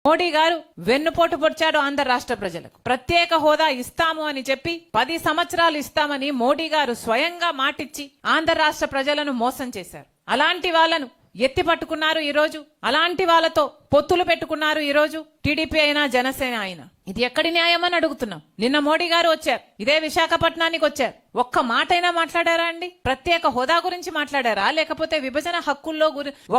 మోడీ గారు వెన్నుపోటు పొడిచాడు ఆంధ్ర రాష్ట్ర ప్రజలకు. ప్రత్యేక హోదా ఇస్తాము అని చెప్పి 10 సంవత్సరాలు ఇస్తామని మోడీ గారు స్వయంగా మాటిచ్చి ఆంధ్ర రాష్ట్ర ప్రజలను మోసం చేశారు. అలాంటి వాళ్ళను ఎత్తి పట్టుకున్నారు ఈ రోజు. అలాంటి వాళ్ళతో పొత్తులు పెట్టుకున్నారు ఈ రోజు టీడీపీ అయినా జనసేన అయినా. ఇది ఎక్కడి న్యాయం అని అడుగుతున్నాం. నిన్న మోడీ గారు వచ్చారు, ఇదే విశాఖపట్నానికి వచ్చారు. ఒక్క మాటైనా మాట్లాడారా అండి? ప్రత్యేక హోదా గురించి మాట్లాడారా, లేకపోతే విభజన హక్కుల్లో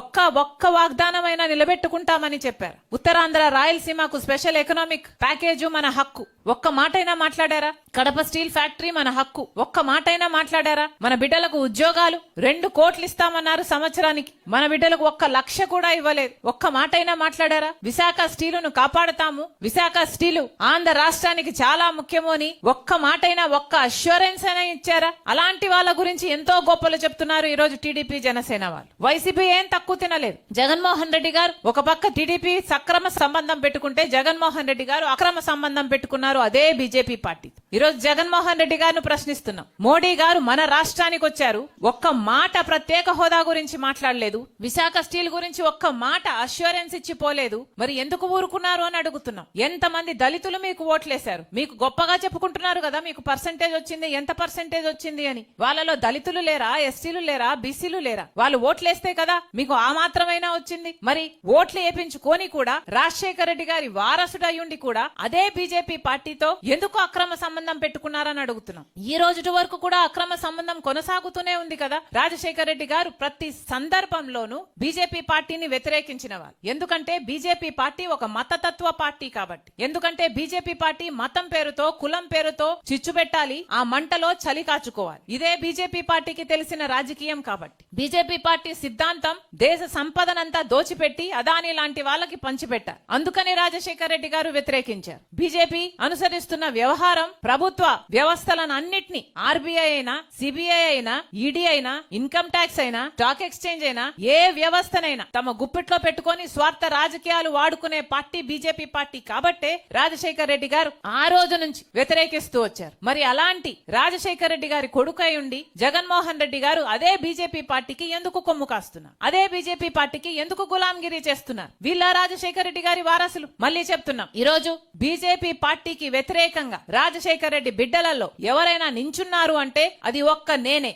ఒక్క వాగ్దానమైనా నిలబెట్టుకుంటామని చెప్పారు? ఉత్తరాంధ్ర రాయలసీమకు స్పెషల్ ఎకనామిక్ ప్యాకేజ్ మన హక్కు, ఒక్క మాటైనా మాట్లాడారా? కడప స్టీల్ ఫ్యాక్టరీ మన హక్కు, ఒక్క మాటైనా మాట్లాడారా? మన బిడ్డలకు ఉద్యోగాలు 2 కోట్లు ఇస్తామన్నారు సంవత్సరానికి, మన బిడ్డలకు 1 లక్ష కూడా ఇవ్వలేదు. ఒక్క మాటైనా మాట్లాడారా? విశాఖ స్టీలును కాపాడుతాము, విశాఖ స్టీలు ఆంధ్ర రాష్ట్రానికి చాలా ముఖ్యము అని ఒక్క మాటైనా, ఒక్క అష్యూరెన్స్ అయినా ఇచ్చారా? అలాంటి వాళ్ళ గురించి ఎంతో గొప్పలు చెప్తున్నారు ఈ రోజు టీడీపీ జనసేన వాళ్ళు. వైసీపీ ఏం తక్కువ తినలేదు. జగన్మోహన్ రెడ్డి గారు ఒక పక్క టీడీపీ సక్రమ సంబంధం పెట్టుకుంటే, జగన్మోహన్ రెడ్డి గారు అక్రమ సంబంధం పెట్టుకున్నారు అదే బీజేపీ పార్టీ. ఈ రోజు జగన్మోహన్ రెడ్డి గారిని ప్రశ్నిస్తున్నాం. మోడీ గారు మన రాష్ట్రానికి వచ్చారు, ఒక్క మాట ప్రత్యేక హోదా గురించి మాట్లాడలేదు, విశాఖ స్టీల్ గురించి ఒక్క మాట అష్యూరెన్స్ ఇచ్చి పోలేదు. మరి ఎందుకు ఊరుకున్నారు అని అడుగుతున్నాం. ఎంతమంది దళితులు మీకు ఓట్లేశారు? మీకు గొప్పగా చెప్పుకుంటున్నారు కదా మీకు పర్సెంటేజ్ వచ్చింది, ఎంత పర్సెంటేజ్ వచ్చింది అని. వాళ్ళలో దళితులు లేరా, ఎస్టీలు లేరా, బీసీలు లేరా? వాళ్ళు ఓట్లేస్తే కదా మీకు ఆ మాత్రమైనా వచ్చింది. మరి ఓట్లు వేపించుకొని కూడా రాజశేఖర రెడ్డి గారి వారసుడు అయ్యుండి కూడా అదే బీజేపీ పార్టీతో ఎందుకు అక్రమ సంబంధం పెట్టుకున్నారని అడుగుతున్నాం. ఈ రోజు వరకు కూడా అక్రమ సంబంధం కొనసాగుతూనే ఉంది కదా. రాజశేఖర రెడ్డి గారు ప్రతి సందర్భంలోనూ బీజేపీ పార్టీని వ్యతిరేకించిన వాళ్ళు. ఎందుకంటే బీజేపీ పార్టీ ఒక మతతత్వ పార్టీ కాబట్టి. ఎందుకంటే బీజేపీ పార్టీ మతం పేరుతో, కులం పేరుతో చిచ్చు పెట్టాలి, ఆ మంటలో చలి కాచుకోవాలి. ఇదే బీజేపీ పార్టీకి తెలిసిన రాజకీయం కాబట్టి. బీజేపీ పార్టీ సిద్ధాంతం దేశ సంపదనంతా దోచిపెట్టి అదాని లాంటి వాళ్ళకి పంచిపెట్టారు. అందుకని రాజశేఖర రెడ్డి గారు వ్యతిరేకించారు. బీజేపీ అనుసరిస్తున్న వ్యవహారం ప్రభుత్వ వ్యవస్థలను అన్నిటినీ, ఆర్బీఐ అయినా, సిబిఐ అయినా, ఈడీ అయినా, ఇన్కమ్ ట్యాక్స్ అయినా, స్టాక్ ఎక్స్చేంజ్ అయినా, ఏ వ్యవస్థనైనా తమ గుప్పిట్లో పెట్టుకొని స్వార్థ రాజకీయాలు వాడుకునే పార్టీ బీజేపీ పార్టీ కాబట్టే రాజశేఖర రెడ్డి గారు ఆ రోజు నుంచి వ్యతిరేకిస్తూ వచ్చారు. మరి అలాంటి రాజశేఖర రెడ్డి గారి కొడుకై ఉండి జగన్మోహన్ రెడ్డి గారు అదే బీజేపీ పార్టీకి ఎందుకు కొమ్ము కాస్తున్నారు? అదే బీజేపీ పార్టీకి ఎందుకు గులాంగిరి చేస్తున్నారు? వీళ్ళ రాజశేఖర రెడ్డి గారి వారసులు. మళ్ళీ చెప్తున్నాం, ఈ రోజు బీజేపీ పార్టీకి వ్యతిరేకంగా రాజశేఖర రెడ్డి బిడ్డలలో ఎవరైనా నించున్నారు అంటే అది నేనే,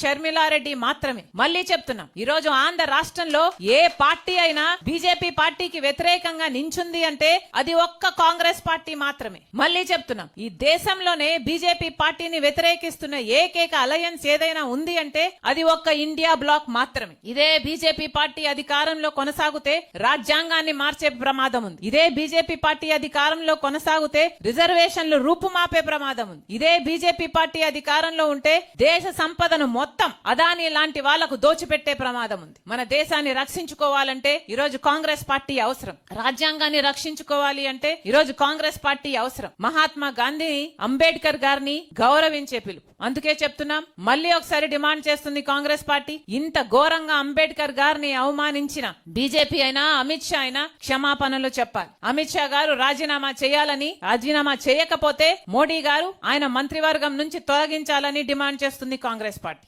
షర్మిలారెడ్డి మాత్రమే. మళ్ళీ చెప్తున్నాం, ఈ రోజు ఆంధ్ర రాష్ట్రంలో ఏ పార్టీ అయినా బీజేపీ పార్టీకి వ్యతిరేకంగా నించుంది అంటే అది కాంగ్రెస్ పార్టీ మాత్రమే. మళ్ళీ చెప్తున్నాం, ఈ దేశంలోనే బీజేపీ పార్టీని వ్యతిరేకిస్తున్న ఏకైక అలయన్స్ ఏదైనా ఉంది అంటే అది ఇండియా బ్లాక్ మాత్రమే. ఇదే బీజేపీ పార్టీ అధికారంలో కొనసాగితే రాజ్యాంగాన్ని మార్చే ప్రమాదం ఉంది. ఇదే బీజేపీ పార్టీ అధికారంలో కొనసాగితే రిజర్వేషన్లు రూపుమాపే ప్రమాదం ఉంది. ఇదే బీజేపీ పార్టీ అధికారంలో ఉంటే దేశ సంపదను మొత్తం అదాని లాంటి వాళ్లకు దోచిపెట్టే ప్రమాదం ఉంది. మన దేశాన్ని రక్షించుకోవాలంటే ఈ రోజు కాంగ్రెస్ పార్టీ అవసరం. రాజ్యాంగాన్ని రక్షించుకోవాలి అంటే ఈ రోజు కాంగ్రెస్ పార్టీ అవసరం. మహాత్మా గాంధీని, అంబేద్కర్ గారిని గౌరవించే పిలుపు. అందుకే చెప్తున్నాం, మళ్ళీ ఒకసారి డిమాండ్ చేస్తుంది కాంగ్రెస్ పార్టీ. ఇంత ఘోరంగా అంబేద్కర్ గారిని అవమానించిన బీజేపీ అయినా, అమిత్ షా అయినా క్షమాపణలు చెప్పాలి. అమిత్ షా గారు రాజీనామా చేయాలని, రాజీనామా చేయకపోతే మోడీ గారు ఆయన మంత్రివర్గం నుంచి తొలగించాలని డిమాండ్ చేస్తుంది కాంగ్రెస్ పార్టీ.